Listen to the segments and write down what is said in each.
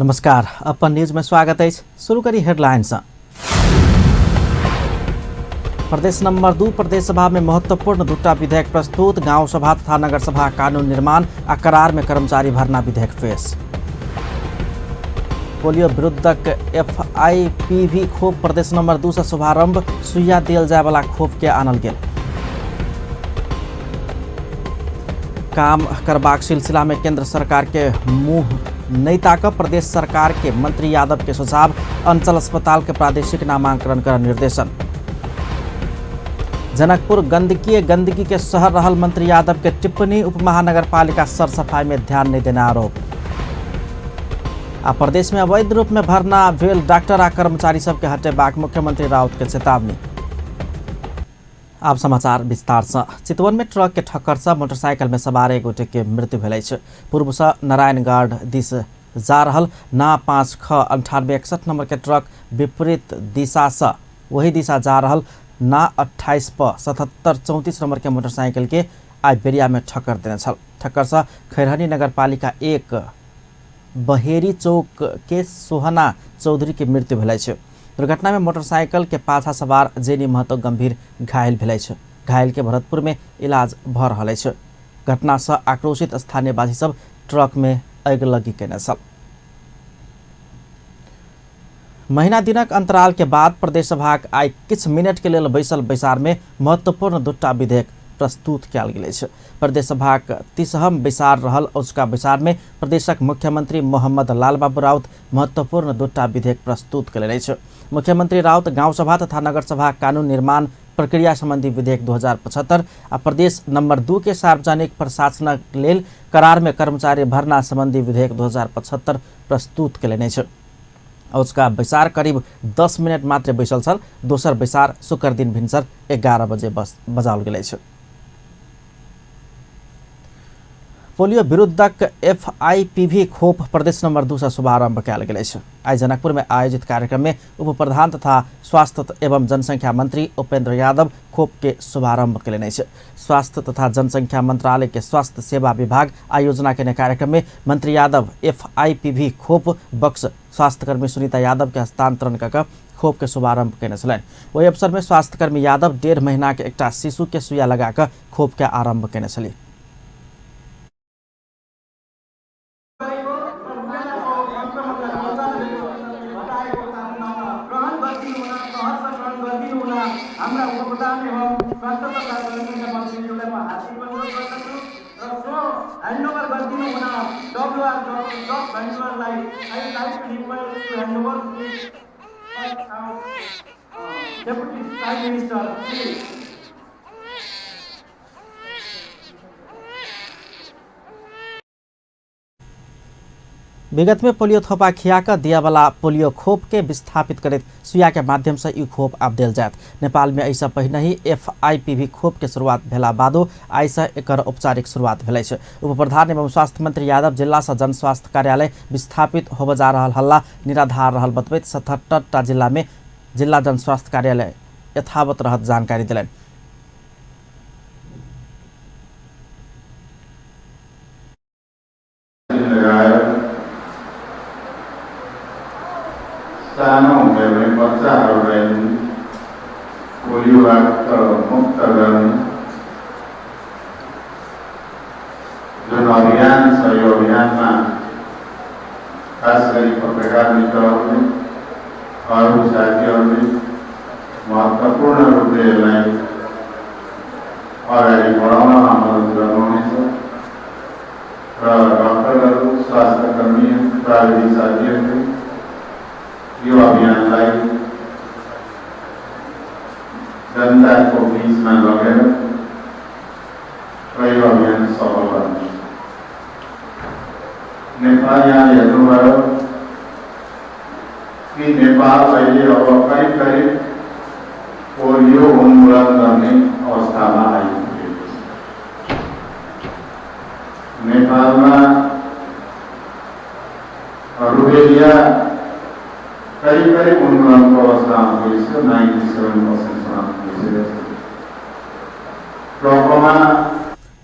नमस्कार, अपन न्यूज में स्वागत है। शुरू करी हेडलाइंस। प्रदेश नंबर 2 प्रदेश सभा में महत्वपूर्ण दूटा विधेयक प्रस्तुत। गांव सभा तथा नगर सभा कानून निर्माण आ करार में कर्मचारी भर्ना विधेयक पेश। पोलियो विरुद्धक FIPV खोप प्रदेश नंबर 2 से शुभारंभ। सुइया दियल जाय वाला खोप के आनल गेल। काम करबाक सिलसिला में केंद्र सरकार के मुंह नहीं ताक। प्रदेश सरकार के मंत्री यादव के सुझाव। अंचल अस्पताल के प्रादेशिक नामांकन कर निर्देशन। जनकपुर गंदगी के शहर रहल मंत्री यादव के टिप्पणी। उप महानगर पालिका सर सफाई में ध्यान नहीं देने आरोप। आ प्रदेश में अवैध रूप में भरना भेल डॉक्टर आ कर्मचारी सबके हटेबाक मुख्यमंत्री राउत के चेतावनी। अब समाचार विस्तार से। चितवन में ट्रक के ठक्कर से मोटरसाइकिल में सवार एक गोटे के मृत्यु भेल छै। पूर्व से नारायणगढ़ दिस जा रहल ना 5X9861 नंबर के ट्रक विपरीत दिशा से वही दिशा जा रहल ना 28P7734 नंबर के मोटरसाइकिल के आई बेरिया में ठक्कर देने छल। ठक्कर से खैरहनी नगर पालिका 1 बहेरी चौक के सोहना चौधरी के मृत्यु भेल छै। दुर्घटना में मोटरसाइकिल के पाछा सवार जेनी महतो गंभीर घायल भेल छै। घायल के भरतपुर में इलाज भ रहल छै। घटना से आक्रोशित स्थानीयवासी सब ट्रक में अगिलगी केने छल। महीना दिनक अंतराल के बाद प्रदेश सभा आई किछ मिनट के लेल बैसल बैसार में महत्वपूर्ण दूटा विधेयक प्रस्तुत कयल गेल छै। प्रदेश सभा 30हम बैसार रहल। उसका बैसार में प्रदेशक मुख्यमंत्री मोहम्मद लाल बाबू राउत महत्वपूर्ण दूटा विधेयक प्रस्तुत कयलनि छै। मुख्यमंत्री राउत गांव सभा तथा नगर सभा कानून निर्माण प्रक्रिया संबंधी विधेयक 2075 आ प्रदेश नंबर 2 के सार्वजनिक प्रशासनक लेल करार में कर्मचारी भर्ना संबंधी विधेयक 2075 प्रस्तुत कयलनि छै। उसका बैसार करीब 10 मिनट मात्र बैसल छल। दोसर बैसार शुक्र दिन भिनसर 11 बजे बजाओल गेल छै। पोलियो विरुद्धक FIPV खोप प्रदेश नंबर 2 से शुभारंभ कयल गेल छै। आई जनकपुर में आयोजित कार्यक्रम में उप प्रधान तथा स्वास्थ्य एवं जनसंख्या मंत्री उपेंद्र यादव खोप के शुभारंभ कयलनि छै। स्वास्थ्य तथा जनसंख्या मंत्रालय के स्वास्थ्य सेवा विभाग आयोजना के कार्यक्रम में मंत्री यादव FIPV खोप बक्स स्वास्थ्यकर्मी सुनीता यादव के हस्तांतरण कऽ खोप के शुभारंभ कयने छलनि। ओहि अवसर में स्वास्थ्यकर्मी यादव 1.5 महीना के एकटा शिशु के सुइया लगाकर खोप के आरंभ कयने छलीह। हाम्रा उपप्रधान एवं स्वास्थ्य तथा जनसंख्या मन्त्रीज्यूलाई म हार्दिक अनुरोध गर्दछु र सो ह्यान्डओभर गरिदिनु हुन WR जब भेन्डरलाई I like to request to handover deputy prime minister please. विगत में पोलियो थोपा खियाकर दिया वाला पोलियो खोप के विस्थापित करत सुइया के माध्यम से ई खोप आब देल जायत। नेपाल में ऐसा पहिने ही FIPV खोप के शुरुआत भेला बादो आई से एकर औपचारिक शुरुआत भेल छै। उप प्रधान एवं स्वास्थ्य मंत्री यादव जिला से जन स्वास्थ्य कार्यालय विस्थापित होब जा रहल हल्ला निराधार रहल बतबैत 77टा जिला में जिला जन स्वास्थ्य कार्यालय यथावत रहत जानकारी दिलनि। सानो उमेरमै बच्चाहरूलाई पोलियोबाट मुक्त गर्ने जुन अभियान छ यो अभियानमा खास गरी पत्रकार मित्रहरूले अरू साथीहरूले महत्त्वपूर्ण रूपले यसलाई अगाडि बढाउनमा मद्दत गर्नुहुनेछ र डाक्टरहरू स्वास्थ्यकर्मी प्राविधिक साथीहरूले यो अभियानलाई जनताको बीचमा लगेर यो अभियान सफल गर्नु। नेपाल यहाँ हेर्नुभयो कि नेपाल अहिले अब करिब पोलियो उन्मूलन गर्ने अवस्थामा आइपुगेको छ। नेपालमा रुबेलिया करीब उन्मूलन को अवस्था में 97%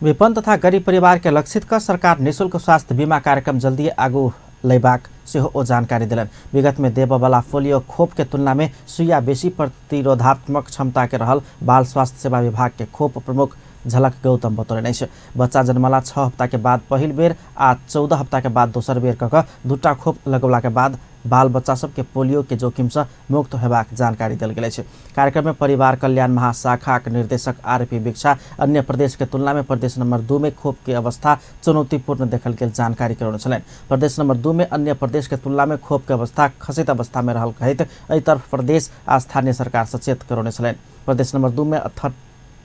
विपन्न तथा गरीब परिवार के लक्षित कर सरकार निःशुल्क स्वास्थ्य बीमा कार्यक्रम जल्दी आगू लैबाक सेहो ओ जानकारी दिलन। विगत में देबवाला पोलियो खोप के तुलना में सुइया बेसी प्रतिरोधात्मक क्षमता के रहल बाल स्वास्थ्य सेवा विभाग के खोप प्रमुख झलक गौतम बतौले छै। बच्चा जन्मला 6 हफ्ता के बाद पहिल बेर आ 14 हफ्ता के बाद दोसर बेर कऽ दूटा खोप लगौला के बाद बाल बच्चा सबके पोलियो के जोखिम से मुक्त हेबाक जानकारी देल गेल छै। कार्यक्रम में परिवार कल्याण महाशाखा के निर्देशक आरपी भिक्षा अन्य प्रदेश के तुलना में प्रदेश नंबर 2 में खोप के अवस्था चुनौतीपूर्ण देखल गेल जानकारी करौने छलनि। प्रदेश नंबर 2 में अन्य प्रदेश के तुलना में खोप के अवस्था खसित अवस्था में रहल कहैत एहि तरफ प्रदेश आ स्थानीय सरकार सचेत करौने छलनि। प्रदेश नंबर 2 में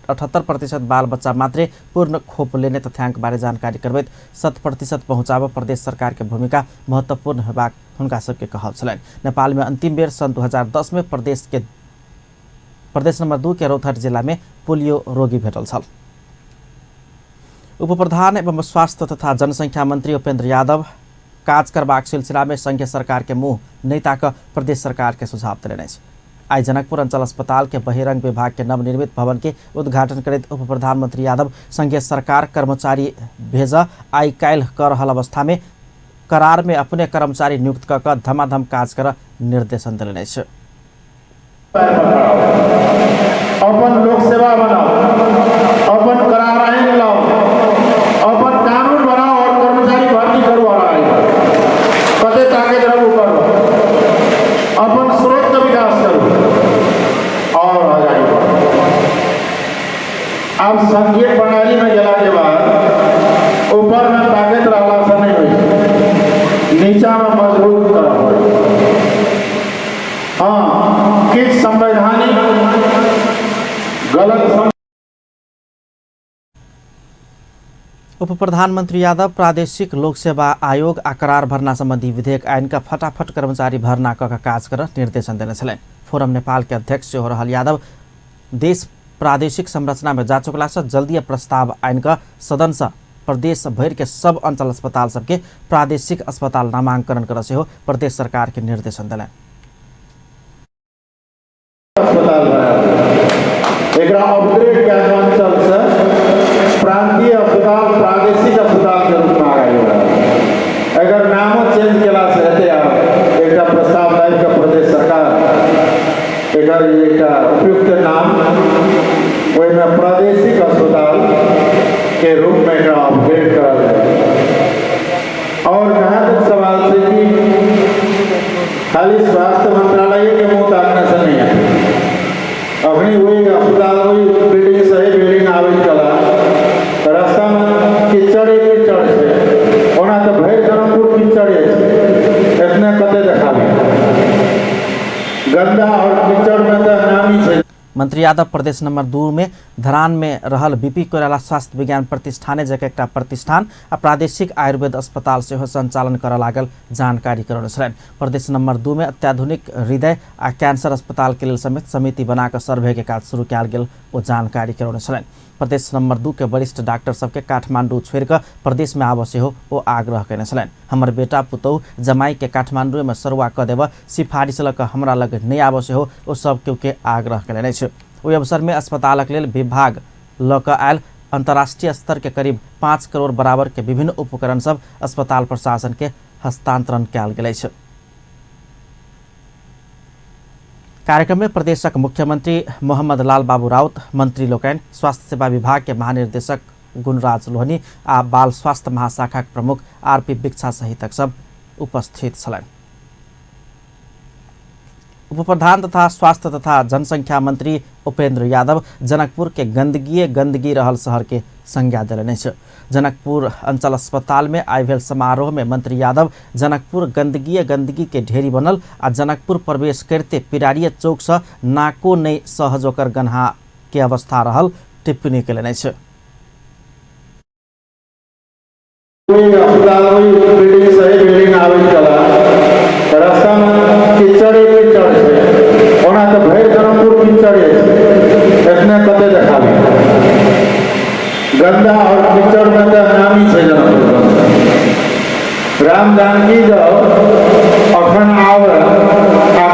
78% बाल बच्चा मात्रै पूर्ण खोप लेने तथ्याङ्क बारे जानकारी करबैत 100% पहुँचाब प्रदेश सरकार के भूमिका महत्वपूर्ण हेबाक हुनका सबके कहल छलनि। नेपाल में अंतिम बेर सन् 2010 में प्रदेश नंबर 2 के रौतहट जिला में पोलियो रोगी भेटल छल। उप प्रधान एवं स्वास्थ्य तथा जनसंख्या मंत्री उपेन्द्र यादव काज करबाक सिलसिला में संघीय सरकार के मुँह नहीं ताक प्रदेश सरकार के सुझाव देने छै। आई जनकपुर अंचल अस्पताल के बहिरंग विभाग के नवनिर्मित भवन के उद्घाटन करैत उप प्रधानमंत्री यादव संघीय सरकार कर्मचारी भेज आई काल्हि कर रहल अवस्था में करार में अपने कर्मचारी नियुक्त कर धमाधम काज कर निर्देशन दिलने छै। अपन लोक सेवा बनाओ, अपन करार आइन लाओ, अपन कानून बनाओ और कर्मचारी भर्ती करो। कते ताकत रहो ऊपर, अपन स्रोत का विकास करो और आगे बढ़ो। अब संघीय प्रणाली में गेला के बाद ऊपर में ताकत रहला से नहीं हुई, नीचा में मजबूत करना पड़े। हाँ, किस संवैधानिक गलत उप प्रधानमंत्री यादव प्रादेशिक लोक सेवा आयोग आ करार भरना संबंधी विधेयक आइन का फटाफट कर्मचारी भरना कऽ काज कर निर्देशन देने छलनि। फोरम नेपाल के अध्यक्ष सेहो रहल यादव देश प्रादेशिक संरचना में जा चुकला से जल्दी प्रस्ताव आइन का सदन से प्रदेश भर के सब अंचल अस्पताल सबके प्रादेशिक अस्पताल नामांकन कर सेहो प्रदेश सरकार के निर्देशन दिलनि। अपग्रेड के अंचल से प्रांतीय अस्पताल प्रादेशिक अस्पताल के रूप में आगे बढ़ा। अगर नाम चेंज केला से हेतै एक प्रस्ताव लाइव के प्रदेश सरकार एक उपयुक्त नाम वही में प्रादेशिक अस्पताल के रूप में अपग्रेड करा जाए। और जहाँ तक सवाल से कि खाली स्वास्थ्य मंत्रालय के मुँह ताकने से नहीं है, अपनी वही अस्पताल वही बिल्डिंग सही बिल्डिंग आवे चला रास्ता में कीचड़े कीचड़ से ओना तो भैर जनकपुर कीचड़े इतने कते देखा गंदा और कीचड़ में तो नामी है। मंत्री यादव प्रदेश नंबर 2 में धरान में रहल बीपी कोइराला स्वास्थ्य विज्ञान प्रतिष्ठान जकर एक प्रतिष्ठान आ प्रादेशिक आयुर्वेद अस्पताल से संचालन कर लागल जानकारी करौने छलनि। प्रदेश नंबर 2 में अत्याधुनिक हृदय आ कैंसर अस्पताल के लिए समेत समिति बनाकर सर्वे के काज शुरू किया गेल वो जानकारी करौने छलनि। प्रदेश नंबर 2 के वरिष्ठ डॉक्टर सबके काठमांडू छोड़ कर प्रदेश में आबे हो वो आग्रह करने छलनि। हमर बेटा पुतौह जमाई के काठमांडू में सरुआ क देव सिफारिश लग हमरा लग नहीं आबे हो वो सब के आग्रह कने छै। ओहि अवसर में अस्पतालक लेल विभाग लऽ आयल अंतर्राष्ट्रीय स्तर के करीब 5 करोड़ बराबर के विभिन्न उपकरण सब अस्पताल प्रशासन के हस्तांतरण कयल गेल छै। कार्यक्रम में प्रदेशक मुख्यमंत्री मोहम्मद लाल बाबू राउत, मंत्री लोकनि, स्वास्थ्य सेवा विभाग के महानिर्देशक गुणराज लोहनी आ बाल स्वास्थ्य महाशाखा के प्रमुख आरपी भिक्षा सहित सब उपस्थित छलनि। उप प्रधान तथा स्वास्थ्य तथा जनसंख्या मंत्री उपेन्द्र यादव जनकपुर के गंदगी रहल शहर के संज्ञा दिलने छै। जनकपुर अंचल अस्पताल में आयल समारोह में मंत्री यादव जनकपुर गंदगी के ढेरी बनल आ जनकपुर प्रवेश करते पिरारिया चौक से नाको नहीं सहजोकर गन्हा के अवस्था रहल टिप्पणी केलने छै। रास्ता में कीचड़े कीचड़ से ओना तो भैर जनकपुर कीचड़े इतने कते देखा गंदा और कीचड़ में तो नामी है जनकपुर। राम जानकी जाओ अखन आव आ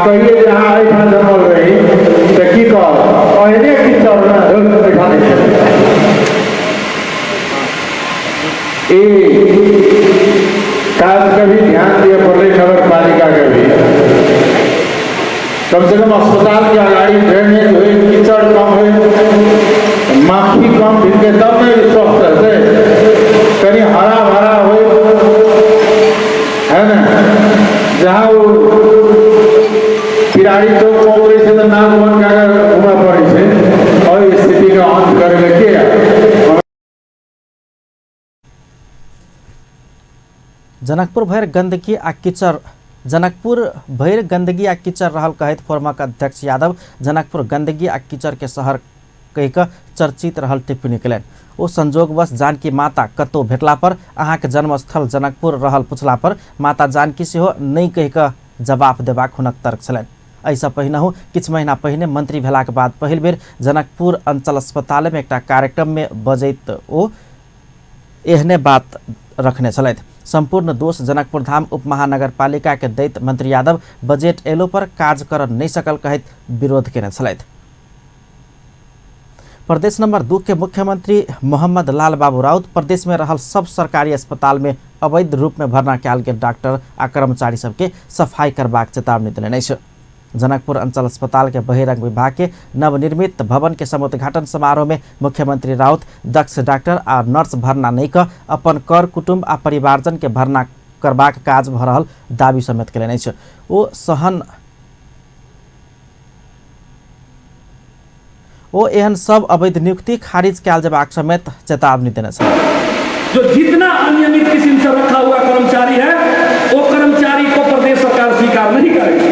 कहिए जहाँ एठाम जमल रही तो की कह एहने कीचड़ में बैठा काज कभी ध्यान दिए एकदम अस्पताल के अगाडि ड्रेनेज हो, कीचड़ कम हो, माखी कम भिड़के तब नहीं स्वस्थ रहते। कहीं हरा भरा हो, है ना, जहाँ वो खिलाड़ी तो पौड़े से तो नाक बन के घूमा पड़े से और स्थिति का अंत करके के जनकपुर भैर गंदगी आ कीचड़ रहल कहत फोरमक अध्यक्ष यादव जनकपुर गंदगी आ कीचड़ के शहर कहिक चर्चित रहल टिप्पणी कयलनि। ओ संजोगवश जानकी माता कतौ भेटला पर अहाँके जन्मस्थल जनकपुर रहल पुछला पर माता जानकी सेहो नहि कहिक जवाब देबाक हुनक तर्क छलनि। एहिसँ पहिनहु किछु महीना पहिने मंत्री भेलाक बाद पहिल बेर जनकपुर अंचल अस्पताल में एकटा कार्यक्रम में बजैत ओ एहने बात रखने छलथि। संपूर्ण दोष जनकपुर धाम उपमहानगरपालिका के दैत मंत्री यादव बजेट एलो पर काज कर नहीं सकल कहत विरोध केने छलथि। प्रदेश नंबर 2 के मुख्यमंत्री मोहम्मद लाल बाबू राउत प्रदेश में रहल सब सरकारी अस्पताल में अवैध रूप में भर्ना कयल गेल डॉक्टर आ कर्मचारी सबके सफाई करबाक चेतावनी देने अछि। जनकपुर अंचल अस्पताल के बहिरंग विभाग के नवनिर्मित भवन के समुद्घाटन समारोह में मुख्यमंत्री राउत दक्ष डॉक्टर आ नर्स भर्ना नहीं कर अपन कर कुटुंब आ परिवारजन के भर्ना करबाक काज भ रहल दावी समेत केलनि अछि। ओ एहन सब अवैध नियुक्ति खारिज कयल जेबाक समेत चेतावनी देने छथि। जो जितना अनियमित किस्म से रखा हुआ कर्मचारी है वो कर्मचारी को प्रदेश सरकार स्वीकार नहीं करेगी।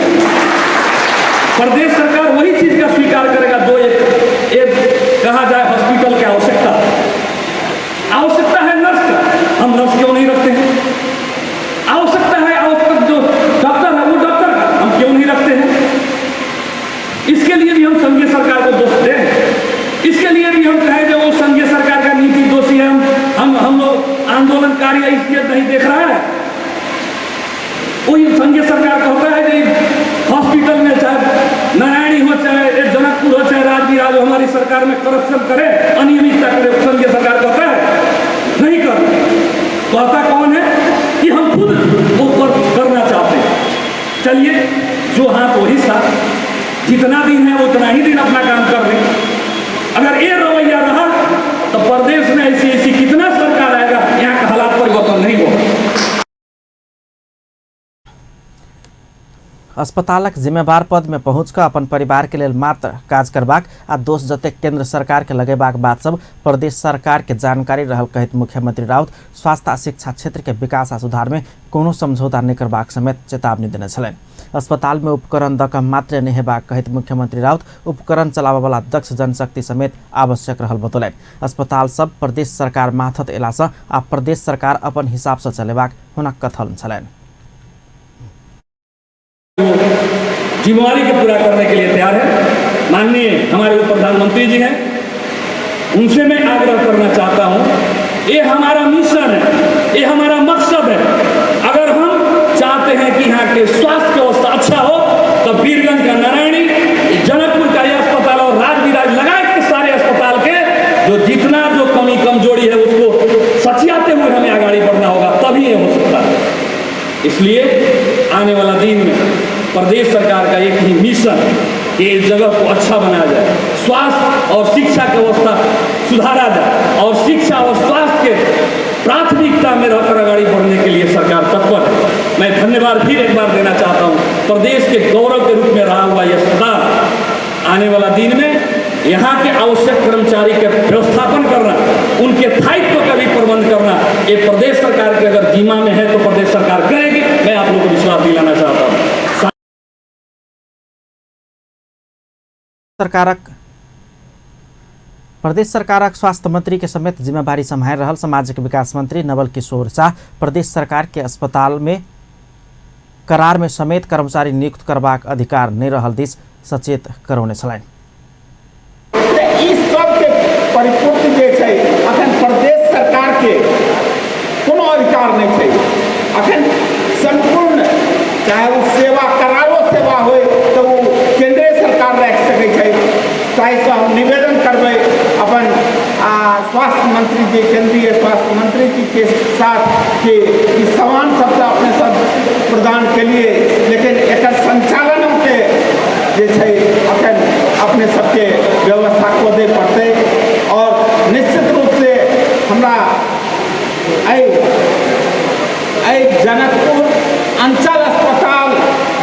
प्रदेश सरकार वही चीज का स्वीकार करेगा जो एक कहा जाए हॉस्पिटल की आवश्यकता है नर्स का, हम नर्स क्यों नहीं रखते हैं। आवश्यकता है आवश्यक जो डॉक्टर है वो डॉक्टर का हम क्यों नहीं रखते हैं। इसके लिए भी हम संघीय सरकार को दोष दें, इसके लिए भी हम कहें जो वो संघीय सरकार का नीति दोषी है। हम लोग आंदोलनकारी इसलिए नहीं देख रहा है। वही संघीय सरकार का होता है कि हॉस्पिटल में चाहे नारायणी हो, चाहे जनकपुर हो, चाहे राजवीर हो, हमारी सरकार में करप्शन करे, अनियमितता करे, संघीय सरकार कहता है नहीं कर। कहता कौन है कि हम खुद वो करना चाहते हैं। चलिए जो हाथ वही साथ, जितना दिन है उतना ही दिन अपना काम कर रहे। अगर ये रवैया रहा तो प्रदेश में ऐसी कितना सरकार आएगा, यहाँ का हालात परिवर्तन नहीं होगा। अस्पतालक जिम्मेवार पद में पहुँच कर अपन परिवार के लेल मात्र काज करबाक आ दोष जते केंद्र सरकार के लगेबाक बात सब प्रदेश सरकार के जानकारी रहल कहत मुख्यमंत्री राउत स्वास्थ्य आ शिक्षा क्षेत्र के विकास आ सुधार में कोनो समझौता नहीं करबाक समेत चेतावनी देने छलनि। अस्पताल में उपकरण द क मात्र नहीं हेबाक कहत मुख्यमंत्री राउत उपकरण चलाबय वाला दक्ष जनशक्ति समेत आवश्यक रहल बतौलनि। अस्पताल सब प्रदेश सरकार माथत एलासँ आ प्रदेश सरकार अपन हिसाब से चलेबाक हुनक कथन छलनि। जिम्मेवारी को पूरा करने के लिए तैयार है। माननीय हमारे प्रधानमंत्री जी हैं, उनसे मैं आग्रह करना चाहता हूं, ये हमारा मिशन है, ये हमारा मकसद है। अगर हम चाहते हैं कि यहाँ के स्वास्थ्य व्यवस्था अच्छा हो तो वीरगंज का नारायणी, जनकपुर का यह अस्पताल और राजविराज लगाए के सारे अस्पताल के जितना कमी कमजोरी है उसको सचियाते हुए हमें आगे बढ़ना होगा, तभी ये हो सकता है। इसलिए आने वाला दिन में प्रदेश सरकार का एक ही मिशन कि इस जगह को अच्छा बनाया जाए, स्वास्थ्य और शिक्षा की व्यवस्था सुधारा जाए और शिक्षा और स्वास्थ्य के प्राथमिकता में रहकर आगे बढ़ने के लिए सरकार तत्पर है। मैं धन्यवाद फिर एक बार देना चाहता हूँ। प्रदेश के गौरव के रूप में रहा हुआ यह अस्पताल आने वाला दिन में यहाँ के आवश्यक कर्मचारी के व्यवस्थापन करना, उनके स्थायित्व का भी प्रबंध करना, ये प्रदेश सरकार के अगर जिम्मा में है तो प्रदेश सरकार करेगी। मैं आप लोगों को विश्वास दिलाना चाहता हूँ। प्रदेश सरकारक स्वास्थ्य मंत्री के समेत जिम्मेवारी सम्हारि रहल सामाजिक विकास मंत्री नवल किशोर शाह प्रदेश सरकार के अस्पताल में करार में समेत कर्मचारी नियुक्त करबाक अधिकार नहीं रहल दिस सचेत करौने छलनि। परिपूर्ति जे छै अखन प्रदेश सरकार के कोनो अधिकार नहीं छै। अखन संपूर्ण चाहे वो सेवा करारो सेवा हो तो वो केंद्रीय सरकार रख सकै छै। ताहि से हम निवेदन करबै अपन स्वास्थ्य मंत्री जी, केंद्रीय स्वास्थ्य मंत्री जी के साथ कि समान शब्द अपने सब प्रदान के लिए, लेकिन एक संचालन के जे छै अखन अपने सबके व्यवस्था खोदे पड़तै और निश्चित रूप से हमरा जनकपुर अंचल अस्पताल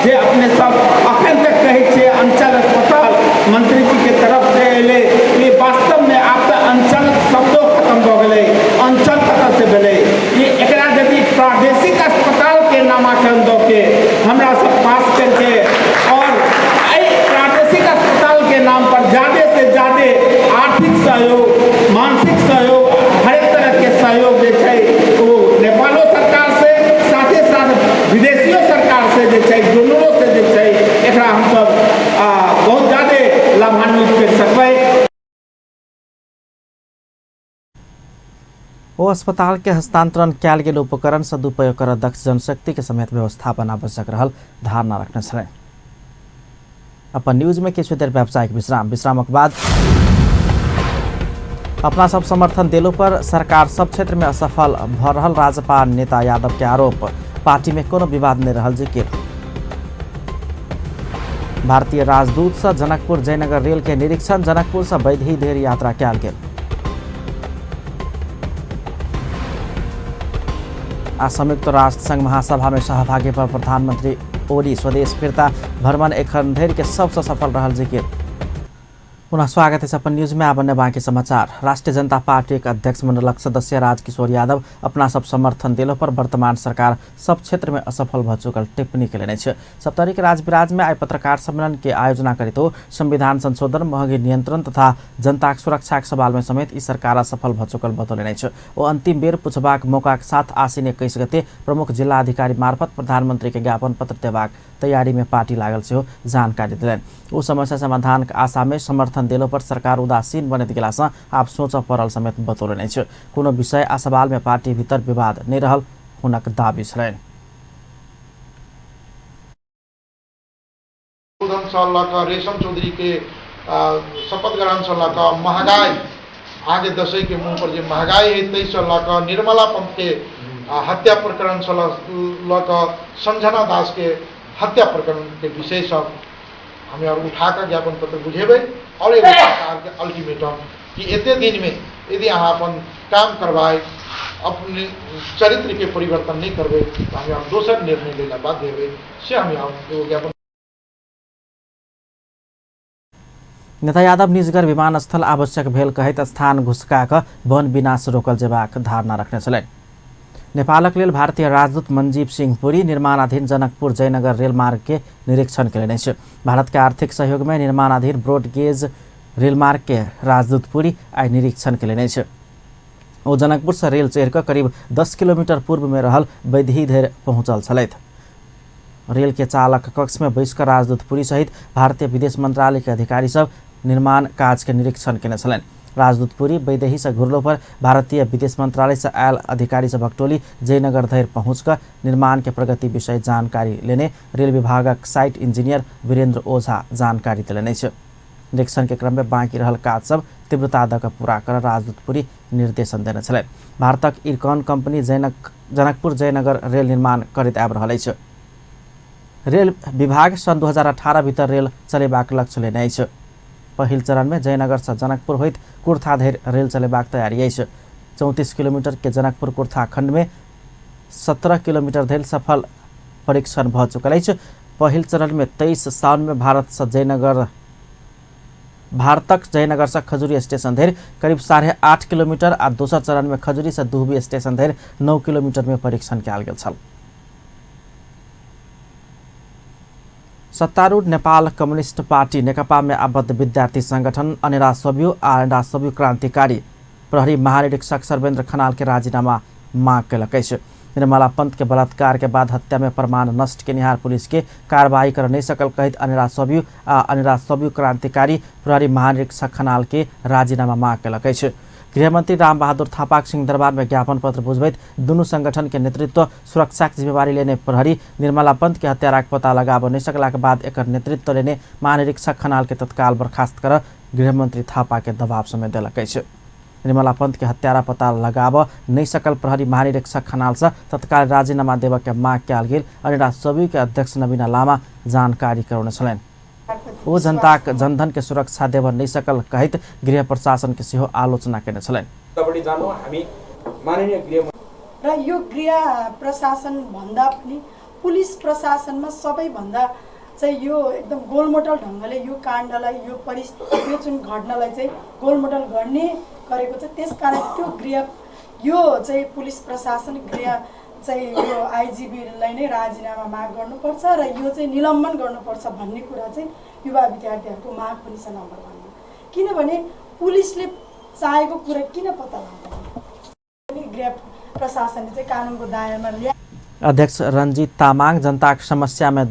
जे अपने सब अखन तक कहै छियै अंचल अस्पताल मंत्री जी के तरफ से एलै ये वास्तव में आब तऽ अंचल शब्दो खत्म भऽ गेलै अंचल कतऽ से भेलै ये एकरा यदि प्रादेशिक अस्पताल के नामाकरण दऽ के हमरा सब पास करके और प्रादेशिक अस्पताल के नाम पर ज़्यादा से ज़्यादा आर्थिक सहयोग मानसिक सहयोग हर एक तरह के सहयोग जे छै वो नेपालो सरकार से साथे साथ विदेशियों सरकार से जे छै डोनरों से जे छै एकरा हम सब बहुत ज़्यादा लाभान्वित कर सकबै। ओ अस्पताल के हस्तांतरण कयल गेल उपकरण सदुपयोग कर दक्ष जनशक्ति के समेत व्यवस्थापन आवश्यक रहल धारणा रखने छलै। अपन न्यूज में किछु देर व्यावसायिक विश्रामक बाद अपना सब समर्थन देलो पर सरकार सब क्षेत्र में असफल भ रहल राजपा नेता यादव के आरोप पार्टी में कोनो विवाद नहीं रहल जिक्र। भारतीय राजदूत से जनकपुर जयनगर रेल के निरीक्षण जनकपुर से बैदही धरि यात्रा कयल गेल। आज संयुक्त राष्ट्र संघ महासभा में सहभागी पर प्रधानमंत्री ओली स्वदेश फिरता भ्रमण एखन धरि के सबसे सफल रहल जिक्र। पुनः स्वागत है अपन न्यूज में। आब अन्य बाकी समाचार। राष्ट्रीय जनता पार्टी के अध्यक्ष मंडलक सदस्य राजकिशोर यादव अपना सब समर्थन दिलो पर वर्तमान सरकार सब क्षेत्र में असफल भ चुकल टिप्पणी केलनि छै। सप्तरी के राजविराज में आइ पत्रकार सम्मेलन के आयोजना करित संविधान संशोधन महंगी नियंत्रण तथा जनता सुरक्षा के सवाल में समेत ई सरकार असफल भ चुकल बतौलनि छै। ओ अंतिम बेर पुछबाक मौका के साथ आसीन 21 गते प्रमुख जिला अधिकारी मार्फत प्रधानमंत्री के ज्ञापन पत्र देबाक तैयारी में पार्टी लागल से जानकारी दिलनि। ओ समस्या समाधान के आशा में समर्थन दिलो पर सरकार उदासीन बनैत गेला सँ आब सोच पड़ल समेत बतौलनि छै। कोनो विषय आ सवाल में पार्टी भीतर विवाद नहीं रहल हुनक दाबी छलनि। रेशम चौधरी के शपथ ग्रहण से लऽ महंगाई आगे दशई के मुंह पर जो महंगाई है तै से लऽ निर्मला पंत के हत्या प्रकरण से लऽ संजना दास के हत्या प्रकरण के विषय सब हमें और उठाकर ज्ञापन पत्र बुझेबै और एगो सरकार के अल्टीमेटम कि एते दिन में यदि अहाँ अपन काम करवाए अपने चरित्र के परिवर्तन नहीं करबै तो हमें हम दोसर निर्णय लेला बाध्य हेबै से हमें एगो ज्ञापन। नेता यादव निजगर विमानस्थल आवश्यक भेल कहैत स्थान घुसका क वन विनाश रोकल जेबाक धारणा रखने छलनि। नेपालक लेल भारतीय राजदूत मनजीव सिंह पुरी निर्माणाधीन जनकपुर जयनगर रेलमार्ग के निरीक्षण केलनि छै। भारत के आर्थिक सहयोग में निर्माणाधीन ब्रॉडगेज रेलमार्ग के राजदूत पुरी आई निरीक्षण केलनि छै। ओ जनकपुर से रेल चढ़ि कऽ करीब 10 किलोमीटर पूर्व में रहल बैदही धरि पहुंचल छलथि। रेल के चालक कक्ष में बैस कऽ राजदूत पुरी सहित भारतीय विदेश मंत्रालय के अधिकारी सब निर्माण काज के निरीक्षण केने छलनि। राजदूत पुरी बैदेही से घुरलो पर भारतीय विदेश मंत्रालय से आयल अधिकारी सभक टोली जयनगर धरि पहुँच कर निर्माण के प्रगति विषय जानकारी लेने रेल विभागक साइट इंजीनियर वीरेंद्र ओझा जानकारी दिलनि छै। निरीक्षण के क्रम में बाँकी रहल काज सब तीव्रता दऽ कऽ पूरा कर राजदूत पुरी निर्देशन देने छलनि। भारतक इरकॉन कंपनी जनकपुर जयनगर रेल निर्माण करैत आबि रहल अछि। रेल विभाग सन 2018 भीतर रेल चलेबाक लक्ष्य लेने अछि। पहिल चरण में जयनगर से जनकपुर होइत कुर्था धरि रेल चलेबाक तैयारी अछि। 34 किलोमीटर के जनकपुर कुर्था खंड में 17 किलोमीटर धरि सफल परीक्षण भ चुकल अछि। पहिल चरण में 23 साउन में भारतक जयनगर से खजुरी स्टेशन धरि करीब 8.5 किलोमीटर आ दोसर चरण में खजुरी से दुहबी स्टेशन धरि 9 किलोमीटर में परीक्षण कयल गेल छल। सत्तारूढ़ नेपाल कम्युनिस्ट पार्टी नेकपा में आबद्ध विद्यार्थी संगठन अनेरा सब्यू आ अनेरा सब्यू क्रांतिकारी प्रहरी महानिरीक्षक सर्वेन्द्र खनाल के राजीनामा मांग कयलक अछि। निर्मला पंत के बलात्कार के बाद हत्या में प्रमाण नष्ट केनिहार पुलिस के कार्रवाई कर नहीं सकल कहत अनेरा सब्यू आ अनेरा सब्यू क्रांतिकारी प्रहरी महानिरीक्षक खनाल के राजीनामा मांग कयलक अछि। गृहमंत्री रामबहादुर थापा सिंहदरबार में ज्ञापन पत्र बुझबैत दुनू संगठन के नेतृत्व सुरक्षा की जिम्मेवारी लेने प्रहरी निर्मला पंत के हत्यारा के पता लगाब नहीं सकला के बाद एकर नेतृत्व लेने महानिरीक्षक खनाल के तत्काल बर्खास्त कर गृहमंत्री थापा के दबाव समय दिलक अछि। निर्मला पंत के हत्यारा पता लगाब नहीं सकल प्रहरी महानिरीक्षक खनाल से तत्काल राजीनामा देबऽ के मांग कयल गेल अनेरा सब्यू के अध्यक्ष नवीना लामा जानकारी करौने छलनि। ओ जनताक जनधन के सुरक्षा देव नहीं सकल कहित गृह प्रशासन के सेहो आलोचना केने छलैन। र यो गृह प्रशासन भन्दा पनि पुलिस प्रशासनमा सबैभन्दा चाहिँ यो एकदम गोलमोटल ढङ्गले यो काण्डलाई यो जुन घटनालाई चाहिँ गोलमोटल गर्ने गरेको छ। त्यसकारण यो चाहिँ पुलिस प्रशासन गृह चाहिँ यो आइजिबीलाई नै राजीनामा माग गर्नुपर्छ र यो चाहिँ निलम्बन गर्नुपर्छ भन्ने कुरा चाहिँ युवा विद्यार्थीहरूको माग पनि छ नम्बर 1 मा। किनभने पुलिसले चाहेको कुरा किन पत्ता लाग्दैन? गृह प्रशासनले चाहिँ कानुनको दायरामा ल्या। अध्यक्ष रंजीत तामाङ जनताक समस्या में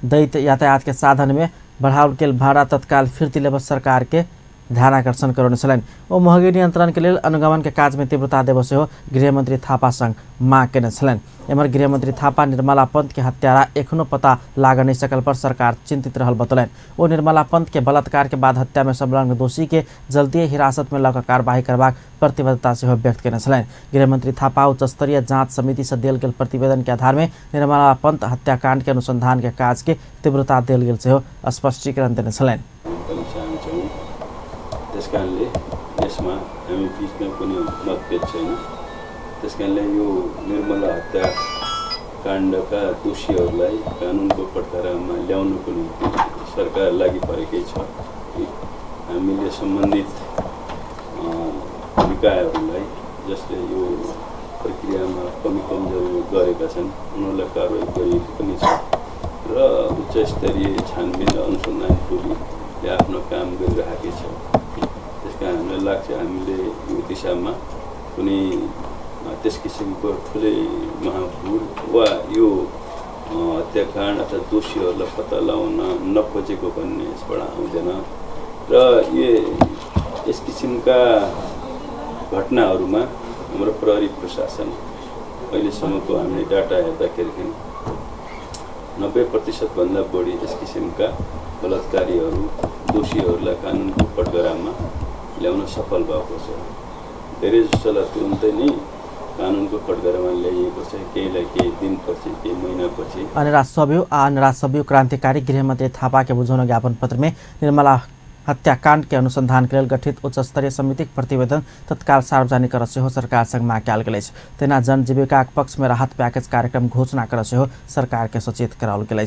दैत यातायात के साधन में बढ़ावल गेल भाड़ा तत्काल फिर्ती लेब सरकार के ध्यानाकर्षण करने छलैन। ओ महंगी नियंत्रण के लिए अनुगमन के काज में तीव्रता देव से हो गृहमंत्री थापा संग माग केने छलैन। एमर गृहमंत्री थापा निर्मला पंत के हत्यारा एखनो पता लाग नहीं सकल पर सरकार चिंतित रहल बतलैन। ओ निर्मला पंत के बलात्कार के बाद हत्या में संलग्न दोषी के जल्दी हिरासत में लग कार्यवाही करबाक प्रतिबद्धता से व्यक्त केने छलैन। गृहमंत्री थापा उच्च स्तरीय जांच समिति से देल गेल प्रतिवेदन के आधार में निर्मला पंत हत्याकांड के अनुसंधान के काज के तीव्रता देल गेल से स्पष्टीकरण देने छलैन। त्यस कारणले यसमा हामी बीचमा कुनै मतभेद छैन। त्यस कारणले यो निर्मला हत्याकाण्डका दोषीहरूलाई कानुनको कठघरामा ल्याउनको निम्ति सरकार लागि परेकै छ। हामीले सम्बन्धित निकायहरूलाई जसले यो प्रक्रियामा कमी कमजोरी गरेका छन् उनीहरूलाई कारवाही गरिएको पनि छ र उच्च स्तरीय छानबिन र अनुसन्धान टोलीले आफ्नो काम गरिरहेकै छ। हामीलाई लाग्छ हामीले यो दिशामा कुनै त्यस किसिमको ठुलै महाभूल वा यो हत्याकाण्ड अथवा दोषीहरूलाई पत्ता लगाउन नखोजेको भन्ने यसबाट आउँदैन र यस किसिमका घटनाहरूमा हाम्रो प्रहरी प्रशासन अहिलेसम्मको हामीले डाटा हेर्दाखेरि 90% भन्दा बढी यस किसिमका बलात्कारीहरू दोषीहरूलाई कानुनको कठघरामा ल्याउन सफल भएको छ। धेरै जसोलाई तुरुन्तै नै कानुनको कठघरामा ल्याइएको छ, केहीलाई केही दिनपछि केही महिनापछि। निराज सब्यू क्रान्तिकारी गृहमन्त्री थापा के बुझाउन ज्ञापन पत्र में निर्मला हत्याकांड के अनुसंधान के लिए गठित उच्च स्तरीय समिति प्रतिवेदन तत्काल सार्वजनिक कर से हो सरकार संग माग कल गई। तेना जन जीविका पक्ष में राहत पैकेज कार्यक्रम घोषणा कर से हो सरकार के सचेत कराओल गई।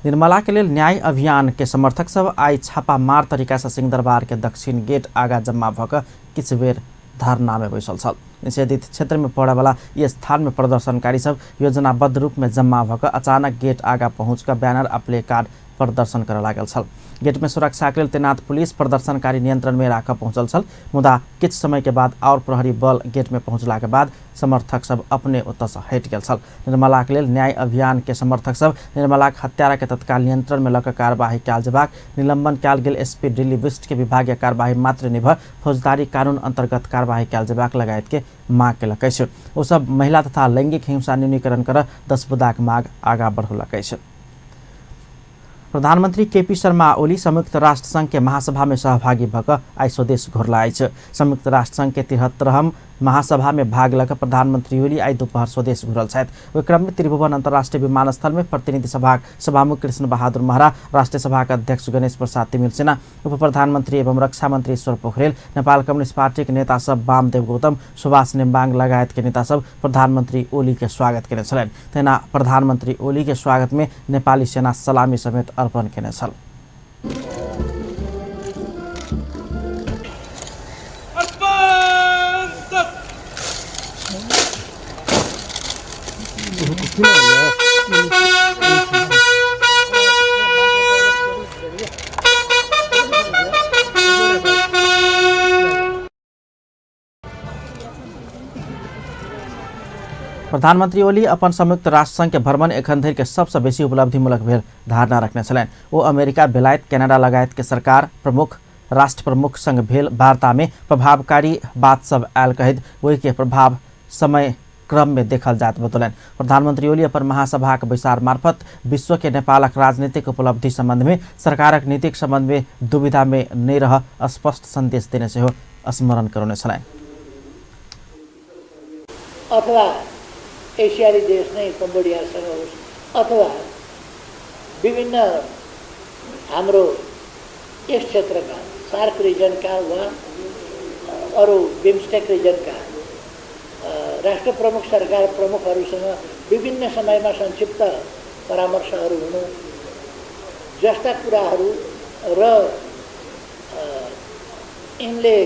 निर्मला के लिए न्याय अभियान के समर्थक सब आई छापामार तरीका से सिंहदरबार के दक्षिण गेट आगा जम्मा भक किछ बेर धरना में बैसल छल। निषेधित क्षेत्र में पड़े वाला ये स्थान में प्रदर्शनकारी सब योजनाबद्ध रूप में जम्मा भक अचानक गेट आगा पहुँचकर बैनर आ प्ले कार्ड प्रदर्शन कर लागल छल। गेट में सुरक्षा के लिए तैनात पुलिस प्रदर्शनकारी नियंत्रण में राख पहुंचल छल। मुदा किछ समय के बाद और प्रहरी बल गेट में पहुंचला के बाद समर्थक सब अपने ओत से हट गए छल। निर्मला के लिए न्याय अभियान के समर्थक सब निर्मला हत्यारा के तत्काल नियंत्रण में लग कार्यवाही कैल जेबाक निलंबन कैल गेल एसपी दिल्ली वेस्ट के विभागीय कार्यवाही मात्र निभ फौजदारी कानून अंतर्गत कार्यवाही कैल जेबाक लगायत के माग केलकै छ। ओ सब महिला तथा लैंगिक हिंसा न्यूनीकरण कर 10 बुदाक माग आगा बढ़ौलकै छ। प्रधानमंत्री केपी शर्मा ओली संयुक्त राष्ट्र संघ के महासभा में सहभागी भक आई स्वदेश घुरलाए छ। संयुक्त राष्ट्र संघ के 73 महासभा में भाग लग प्रधानमंत्री ओली आई दोपहर स्वदेश घुरल छथि। ओहि क्रम में त्रिभुवन अंतर्राष्ट्रीय विमानस्थल में प्रतिनिधि सभा सभामुख कृष्ण बहादुर महरा, राष्ट्रीय सभा का अध्यक्ष गणेश प्रसाद तिमिल सेना, उप प्रधानमंत्री एवं रक्षा मंत्री ईश्वर पोखरेल, नेपाल कम्युनिस्ट पार्टी के नेता सब वामदेव गौतम, सुभाष नेम्बाङ लगायत के नेता सब प्रधानमंत्री ओली के स्वागत केने छलैन। तेना प्रधानमंत्री ओली के स्वागत में नेपाली सेना सलामी समेत अर्पण केने छल। प्रधानमंत्री ओली अपन संयुक्त राष्ट्र संघ के भ्रमण एखन धरि के सबसे बेसी उपलब्धिमूलक भेल धारणा रखने छलैन। ओ अमेरिका, बेलायत, कनाडा लगायत के सरकार प्रमुख, राष्ट्र प्रमुख संग भेल वार्ता में प्रभावकारी बात सब आयल कहित वही के प्रभाव समय क्रम में देखल जात बतौलन। प्रधानमंत्री ओली अपन महासभा के बैसार मार्फत विश्व के नेपालक राजनीतिक उपलब्धि संबंध में सरकारक नीतिक संबंध में दुविधा में नहीं रह स्पष्ट संदेश देने से हो स्मरण कराउने छलैन। अथवा एशियाली देश नै कम्बोडियासँग होस् अथवा विभिन्न हाम्रो यस क्षेत्रका सार्क रिजनका वा अरू बिमस्टेक रिजनका राष्ट्र प्रमुख सरकार प्रमुखहरूसँग विभिन्न समयमा संक्षिप्त परामर्शहरू हुनु जस्ता कुराहरू र यिनले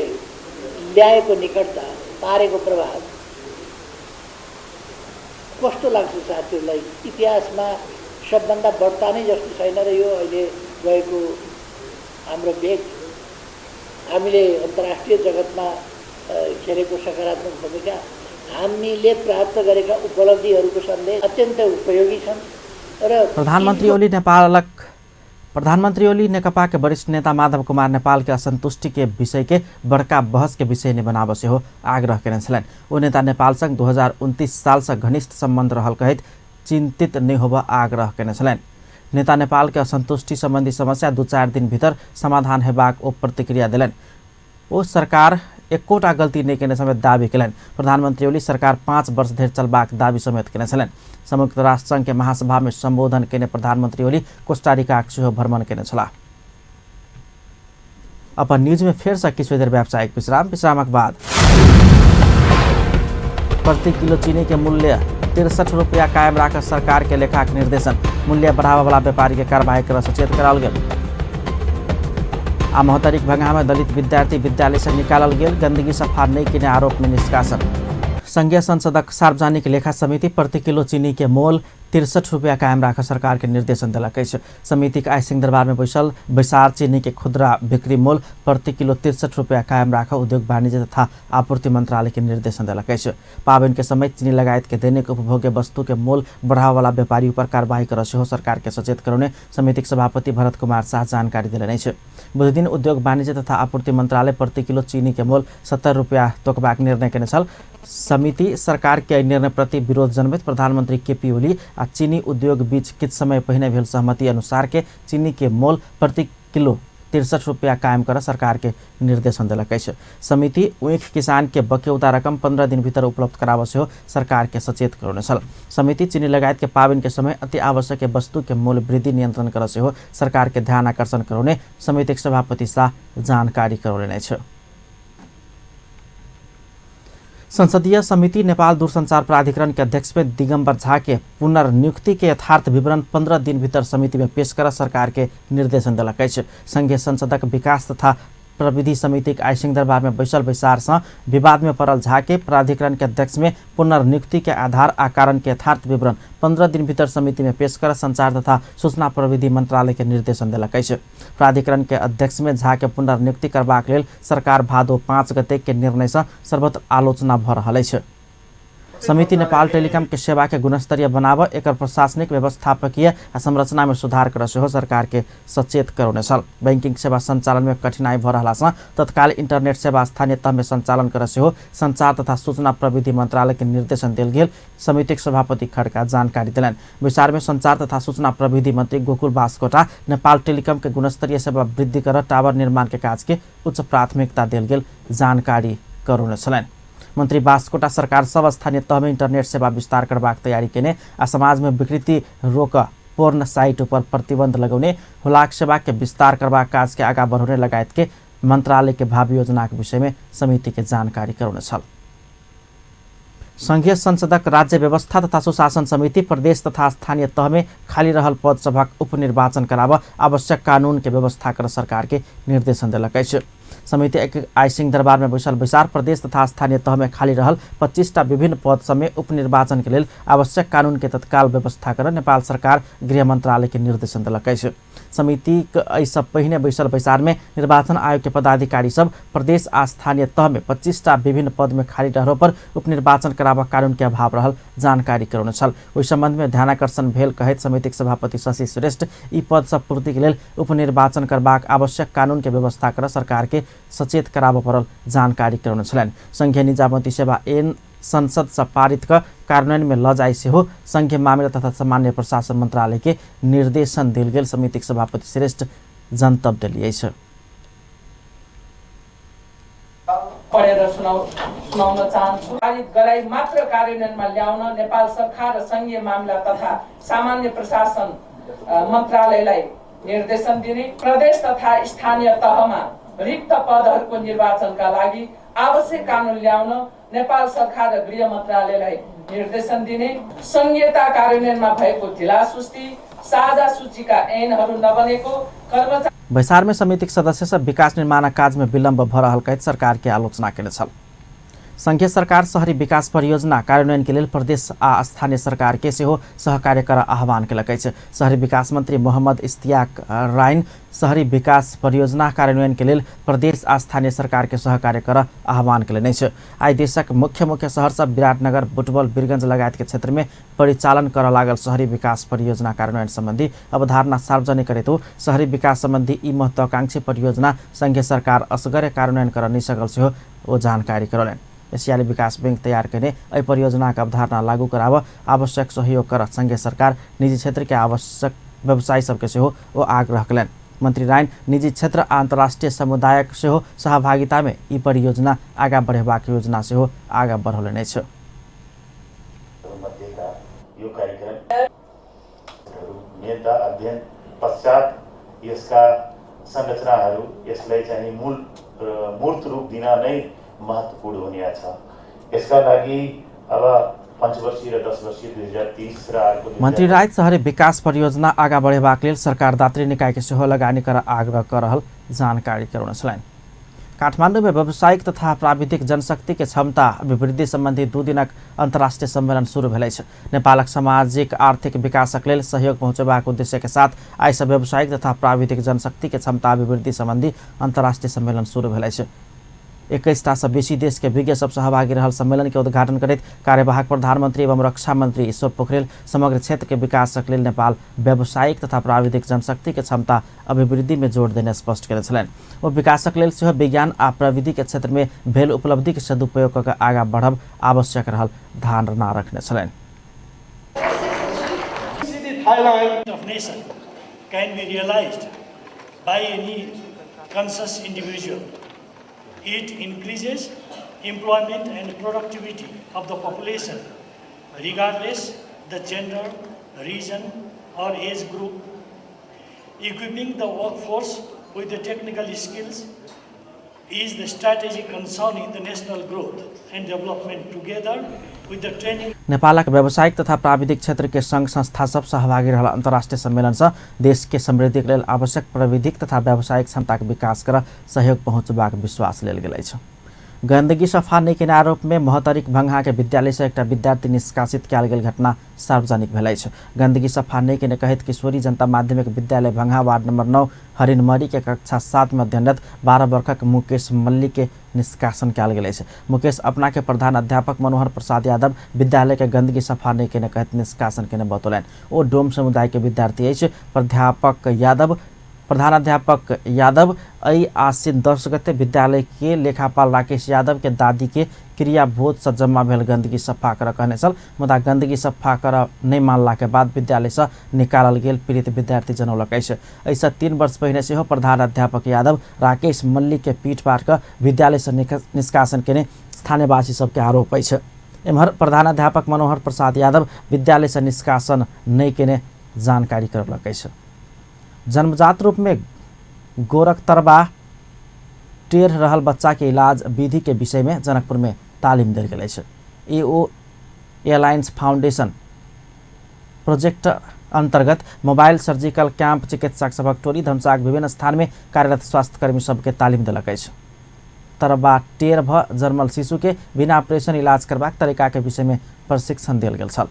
ल्याएको निकटता पारेको प्रभाव कस्तो लाग्छ साथीहरूलाई? इतिहासमा सबभन्दा बढ्ता नै जस्तो छैन र यो अहिले गएको हाम्रो वेग हामीले अन्तर्राष्ट्रिय जगतमा खेलेको सकारात्मक भूमिका हामीले प्राप्त गरेका उपलब्धिहरूको सन्देश अत्यन्त उपयोगी छन् र प्रधानमंत्री ओली नेकपा के वरिष्ठ नेता माधव कुमार नेपाल के असंतुष्टि के विषय के बड़का बहस के विषय ने बनाव से हो आग्रह केने छलैन। ओ नेता नेपाल संग 2029 साल से घनिष्ठ संबंध रहल कहैत चिंतित नहीं होब आग्रह केने छलैन। नेता नेपाल के असंतुष्टि संबंधी समस्या 2-4 दिन भीतर समाधान हेबाक ओ प्रतिक्रिया दिलन। ओ सरकार एकोटा गल्ती नहीं केने समेत दावी केलन। प्रधानमंत्री ओली सरकार 5 वर्ष धरि चलबाक दावी समेत केने छलैन। संयुक्त राष्ट्र संघ के महासभा में संबोधन केने प्रधानमंत्री ओली कोस्टारिका सेहो भ्रमण केने छलाह। अपन न्यूज में फेर से किछु देर व्यावसायिक विश्रामक बाद प्रति किलो चीनी के मूल्य 63 रुपया कायम राख सरकार के लेखाक निर्देशन। मूल्य बढ़ावा वाला व्यापारी के कार्रवाई कर सचेत कराल गेल। आ महोत्तरीक भंगा में दलित विद्यार्थी विद्यालय से निकालल गेल। गंदगी सफा नहीं किने आरोप में निष्कासन। संघीय संसदक सार्वजनिक लेखा समिति प्रति किलो चीनी के मोल 63 रुपया कायम राख सरकार के निर्देशन दिलक। समिति के आइ सिंहदरबार में बैसल बैसार चीनी के खुदरा बिक्री मोल प्रति किलो 63 रुपया कायम राख उद्योग वाणिज्य तथा आपूर्ति मंत्रालय के निर्देशन दिलक। पाबन के समय चीनी लगायत के दैनिक उपभोग्य वस्तु के मोल बढ़ावा वाला व्यापारी पर कार्रवाई कर सरकार के सचेत कराउने समिति के सभापति भरत कुमार शाह जानकारी दिले। बुध दिन उद्योग वाणिज्य तथा आपूर्ति मंत्रालय प्रति किलो चीनी के मोल 70 रुपया तोकबाक निर्णय केने छल। समिति सरकार के निर्णय प्रति विरोध जनबैत प्रधानमंत्री केपी ओली आ चीनी उद्योग बीच किछ समय पहिने भेल सहमति अनुसार के चीनी के मोल प्रति किलो 63 रुपया कायम कर सरकार के निर्देशन दिलक। समिति ऊख किसान के बक्यौता रकम 15 दिन भीतर उपलब्ध कराव से हो सरकार के सचेत कराउने छल। समिति चीनी लगायत के पाबन के समय अति आवश्यक वस्तु के मूल्य वृद्धि नियंत्रण कर से हो सरकार के ध्यान आकर्षण कराउने समिति के सभापति शाह जानकारी कराउने छ। संसदीय समिति नेपाल दूरसंचार प्राधिकरण के अध्यक्ष में दिगंबर झा के पुनर्नियुक्ति के यथार्थ विवरण 15 दिन भीतर समिति में पेश कर सरकार के निर्देशन दिलक। संघीय संसदक विकास तथा प्रविधि समिति के आइ सिंहदरबार में बैसल बैसार से विवाद में पड़ल झा के प्राधिकरण के अध्यक्ष में पुनर्नियुक्ति के आधार आ कारण के यथार्थ विवरण 15 दिन भीतर समिति में पेश कर संचार तथा सूचना प्रविधि मंत्रालय के निर्देशन दिलक। प्राधिकरण के अध्यक्ष में झा के पुनर्नियुक्ति करबाक लेल सरकार भादो 5 गते के निर्णय से सर्वत्र आलोचना भ रहल अछि। समिति नेपाल टेलिकम के सेवा के गुणस्तरीय बनाव एक प्रशासनिक व्यवस्थापकीय संरचना में सुधार कर से हो सरकार के सचेत कराउने छल। बैंकिंग सेवा संचालन में कठिनाई भ रहला से तत्काल इंटरनेट सेवा स्थानीय तह में संचालन कर से हो संचार तथा सूचना प्रविधि मंत्रालय के निर्देशन दिल गेल समिति के सभापति खड्का जानकारी दिलन। विचार में संचार तथा सूचना प्रविधि मंत्री गोकुल बास्कोटा नेपाल टेलिकम के गुणस्तरीय सेवा वृद्धि कर टावर निर्माण के काज के उच्च प्राथमिकता दिल गेल जानकारी कराउने छलैन। मंत्री बास्कोटा सरकार सब स्थानीय तह में इंटरनेट सेवा विस्तार करबाक तैयारी केने आ समाज में विकृति रोक पोर्न साइट पर प्रतिबंध लगाउने हुलाक सेवा के विस्तार करबाक काज के आगा बढ़ाउने लगायत के मंत्रालय के भावी योजना के विषय में समिति के जानकारी कराउने छल। संघीय संसदक राज्य व्यवस्था तथा सुशासन समिति प्रदेश तथा स्थानीय तह में खाली रहल पद सभक उपनिर्वाचन कराव आवश्यक कानून के व्यवस्था कर सरकार के निर्देशन दिलक। समिति आइ सिंहदरबार में बैसल बैसार प्रदेश तथा स्थानीय तह में खाली रहल 25टा विभिन्न पद समय उपनिर्वाचन के लेल आवश्यक कानून के तत्काल व्यवस्था कर नेपाल सरकार गृह मंत्रालय के निर्देशन दिलक। समिति ऐसा पहिने बैसल बैसार में निर्वाचन आयोग के पदाधिकारी सब प्रदेश आ स्थानीय तह में 25टा विभिन्न पद में खाली रहलो पर उपनिर्वाचन करावा कानून के अभाव रहल जानकारी कराउने छल। ओहि संबंध में ध्यानाकर्षण भेल कहैत समितिक सभापति शशि श्रेष्ठ ई पद सब पूर्ति के लेल उपनिर्वाचन करबाक आवश्यक कानून के व्यवस्था कर सरकार के सचेत कराव परल जानकारी कराउने छलैन। संघीय निजामती सेवा ऐन संसद से पारित कर कार्यान्वयन में ल जाय से हो संघीय मामला तथा सामान्य प्रशासन मंत्रालय के निर्देशन दिल गेल समितिक सभापति श्रेष्ठ जनतब दिलिए छ। पढेर सुनाउन चाहन्छु। पारित गराई मात्र कार्यान्वयनमा ल्याउन नेपाल सरकार र संघीय मामला तथा सामान्य प्रशासन मन्त्रालयलाई निर्देशन दिने, प्रदेश तथा स्थानीय तहमा रिक्त पदहरूको निर्वाचनका लागि आवश्यक कानुन ल्याउन नेपाल सरकार र गृह मन्त्रालयलाई निर्देशन दिने, संहिता कार्यान्वयनमा भएको ढिलासुस्ती, साझा सूचीका ऐनहरू नबनेको, कर्मचारी बैसार में समिति के सदस्य सब विकास निर्माण काज में विलम्ब भ रहल कहत सरकार के आलोचना केने छल। संघीय सरकार शहरी विकास परियोजना कार्यान्वयन के लिए प्रदेश आ स्थानीय सरकार के सेहो सहकार्य कर आह्वान केलक अछि। शहरी विकास मंत्री मोहम्मद इस्तियाक राइन शहरी विकास परियोजना कार्यान्वयन के लिए प्रदेश आ स्थानीय सरकार के सहकार्य कर आह्वान केलनि अछि। आई देशक मुख्य शहर सब विराटनगर, बुटवल, वीरगंज लगायत के क्षेत्र में परिचालन कर लागल शहरी विकास परियोजना कार्यान्वयन संबंधी अवधारणा सार्वजनिक करे तो शहरी विकास संबंधी ई महत्वाकांक्षी परियोजना संघीय सरकार असगरे कार्यान्वयन कर नहीं सकल सेहो ओ जानकारी करौलनि। एशियाली विकास बैंक तैयार करने अ परियोजना का अवधारणा लागू कराव आवश्यक सहयोग कर संघीय सरकार निजी क्षेत्र के आवश्यक व्यवसायी सबके सेहो ओ आग्रह कलन। मंत्री राइन निजी क्षेत्र आ अंतर्राष्ट्रीय समुदायक सेहो सहभागिता में ई परियोजना आगा बढ़ेबाक योजना सेहो आगा बढ़ौलनि छ। यो कार्यक्रम नेता अध्ययन पश्चात यसका संरचनाहरू यसलाई चाहिँ मूर्त रूप दिन नै महत्त्वपूर्ण हुनेछ। यसका लागि अब 5 वर्षीय र 10 वर्षीय 2030 र अर्को मंत्री राय शहरी विकास परियोजना आगा बढ़ेबाक लेल सरकार दात्री निकाय के सेहो लगानी कर आग्रह कर रहल जानकारी करौने छलनि। काठमाडौँ में व्यावसायिक तथा प्राविधिक जनशक्ति के क्षमता अभिवृद्धि संबंधी 2 दिनक अंतर्राष्ट्रीय सम्मेलन शुरू भेल अछि। नेपालक सामाजिक आर्थिक विकासक लेल सहयोग पहुँचेबाक उद्देश्य के साथ आइ से व्यावसायिक तथा प्राविधिक जनशक्ति के क्षमता अभिवृद्धि संबंधी अंतर्राष्ट्रीय सम्मेलन शुरू भेल अछि। 21 से बेसी देश के विज्ञ सब सहभागी रहल सम्मेलन के उद्घाटन करते कार्यवाहक प्रधानमंत्री एवं रक्षा मंत्री ईश्वर पोखरेल समग्र क्षेत्र के विकासक लेल नेपाल व्यावसायिक तथा प्राविधिक जनशक्ति के क्षमता अभिवृद्धि में जोड़ देने स्पष्ट केने छलनि। ओ विकासक लेल सेहो विज्ञान आ प्रविधि के क्षेत्र में भेल उपलब्धि के सदुपयोग क आगा बढ़ब आवश्यक रहल धारणा रखने छलनि। It increases employment and productivity of the population, regardless the gender, region, or age group. Equipping the workforce with the technical skills is the strategic concern in the national growth and development together with the training. नेपालक व्यावसायिक तथा प्राविधिक क्षेत्र के संघ संस्था सब सहभागी रहल अंतर्राष्ट्रीय सम्मेलन से देश के समृद्धि के लेल आवश्यक प्राविधिक तथा व्यावसायिक क्षमता के विकास कर सहयोग पहुँचबाक विश्वास लेल गेल अछि। गंदगी सफा नहीं केने आरोप में महतरीक भंगा के विद्यालय से एक विद्यार्थी निष्कासित कयल गेल घटना सार्वजनिक भेल अछि। गंदगी सफा नहीं केने कहत किशोरी जनता माध्यमिक विद्यालय भंगा वार्ड नंबर 9 हरिनमरी के कक्षा 7 में अध्ययनरत 12 वर्षक मुकेश मल्ली के निष्कासन कयल गेल अछि। मुकेश अपना के प्रधान अध्यापक मनोहर प्रसाद यादव विद्यालय के गंदगी सफा नहीं केने कहत निष्कासन केने बतौलनि। ओ डोम समुदाय के विद्यार्थी अछि। प्रधानाध्यापक यादव अई आसिन 10 गते विद्यालय के लेखापाल राकेश यादव के दादी के क्रिया भोज से जमा भेल गंदगी सफा कर कहने छल, मुदा गंदगी सफा कर नहीं मानला के बाद विद्यालय से निकालल गेल पीड़ित विद्यार्थी जनौलक अछि। ऐसा 3 वर्ष पहिने से प्रधानाध्यापक यादव राकेश मल्ली के पीट पाट कर विद्यालय से निष्कासन केने स्थानीयवासी सबके आरोप अछि। एम्हर प्रधानाध्यापक मनोहर प्रसाद यादव विद्यालय से निष्कासन नहीं केने जानकारी करलक अछि। जन्मजात रूप में गोरखतरबा टेढ़ रहल बच्चा के इलाज विधि के विषय में जनकपुर में तालीम देल गेल अछि। एओ एयरलाइंस फाउंडेशन प्रोजेक्ट अंतर्गत मोबाइल सर्जिकल कैंप चिकित्सक सबक टोली धनसाक विभिन्न स्थान में कार्यरत स्वास्थ्यकर्मी सबके तालीम देलक अछि। तरबा टेढ़ भ जन्मल शिशु के बिना ऑपरेशन इलाज करबाक तरीका के विषय में प्रशिक्षण देल गेल छल।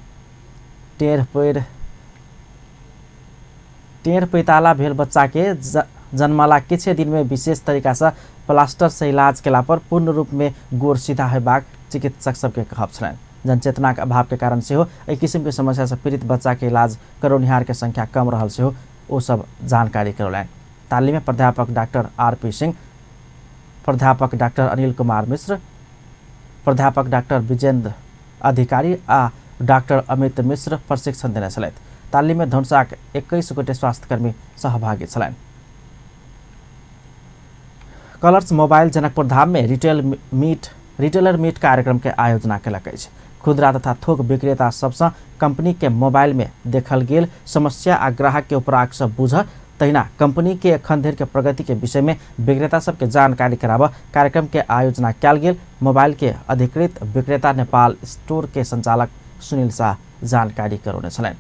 टेढ़ पैताला भेल बच्चा के जन्मला किछ दिन में विशेष तरीका से प्लास्टर से इलाज केला पर पूर्ण रूप में गोर सीधा हेबाक चिकित्सक सबके कहब छलनि। जनचेतना के अभाव के कारण सेहो एहि किसिम के समस्या से पीड़ित बच्चा के इलाज करौनिहार के संख्या कम रहल सेहो ओ सब जानकारी करौलनि। तालीम में प्राध्यापक डॉक्टर आर.पी. सिंह, प्राध्यापक डॉक्टर अनिल कुमार मिश्र, प्राध्यापक डॉक्टर विजेंद्र अधिकारी आ डॉक्टर अमित मिश्र प्रशिक्षण देने छलथि। तालीम में धनसाक 21 गोटे स्वास्थ्यकर्मी सहभागी छलनि। कलर्स मोबाइल जनकपुर धाम में रिटेलर मीट कार्यक्रम के आयोजना केलक अछि। खुदरा तथा थोक विक्रेता सबसे कंपनी के मोबाइल में देखल गेल समस्या आ ग्राहक के उपराग से बुझ तहिना कंपनी के खंडेर के प्रगति के विषय में विक्रेता सबके जानकारी कराव कार्यक्रम के आयोजना कैल गेल। मोबाइल के अधिकृत विक्रेता नेपाल स्टोर के संचालक सुनील शाह जानकारी करौने छलैन।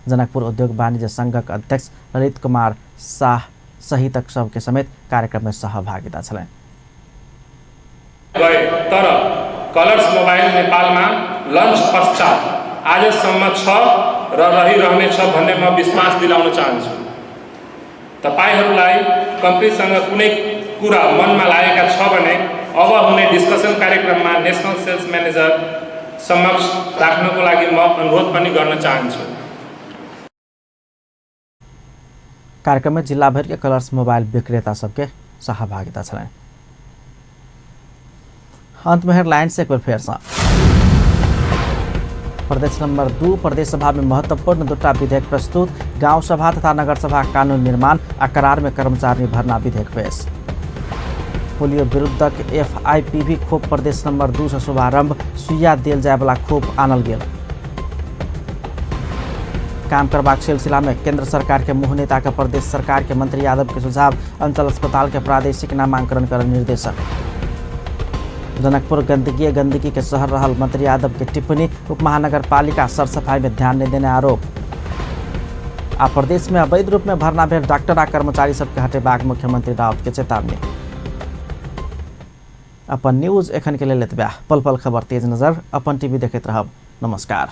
जनकपुर उद्योग वाणिज्य संघक अध्यक्ष ललित कुमार शाह सहित सबके समेत कार्यक्रम में सहभागिता छलैन। तर कलर्स मोबाइल नेपालमा लन्च पश्चात आजसम्म छ र रहिरहनेछ भन्ने म विश्वास दिलाउन चाहन्छु। तपाईहरूलाई कम्पनीसँग कुनै कुरा मनमा लागेका छ भने अब हुने डिस्कसन कार्यक्रममा नेशनल सेल्स म्यानेजर समक्ष राख्नको लागि म अनुरोध पनि गर्न चाहन्छु। कार्यक्रम में जिल्लाभर के कलर्स मोबाइल विक्रेता सबके सहभागिता छलैन। अंत में हेडलाइंस एक बार फिर से। प्रदेश नंबर 2 प्रदेश सभा में महत्वपूर्ण 2टा विधेयक प्रस्तुत। गांव सभा तथा नगर सभा कानून निर्माण आ करार में कर्मचारी भर्ना विधेयक पेश। पोलियो विरुद्धक FIPV खोप प्रदेश नंबर 2 से शुभारंभ। सुइया देल जाय वाला खोप आनल गेल। काम करबाक सिलसिला में केंद्र सरकार के मुँह नेता का प्रदेश सरकार के मंत्री यादव के सुझाव। अंचल अस्पताल के प्रादेशिक नामांकन कर निर्देशक। जनकपुर गंदगी के शहर रहल मंत्री यादव की टिप्पणी। उप महानगर पालिका सरसफाई में ध्यान नहीं देने आरोप। आ प्रदेश में अवैध रूप में भर्ना भेल डॉक्टर आ कर्मचारी सबके हटेबाक मुख्यमंत्री राउत के चेतावनी। अपन न्यूज एखन के लेल एतबे। पल पल खबर तेज नजर अपन टीवी देखैत रहब। नमस्कार।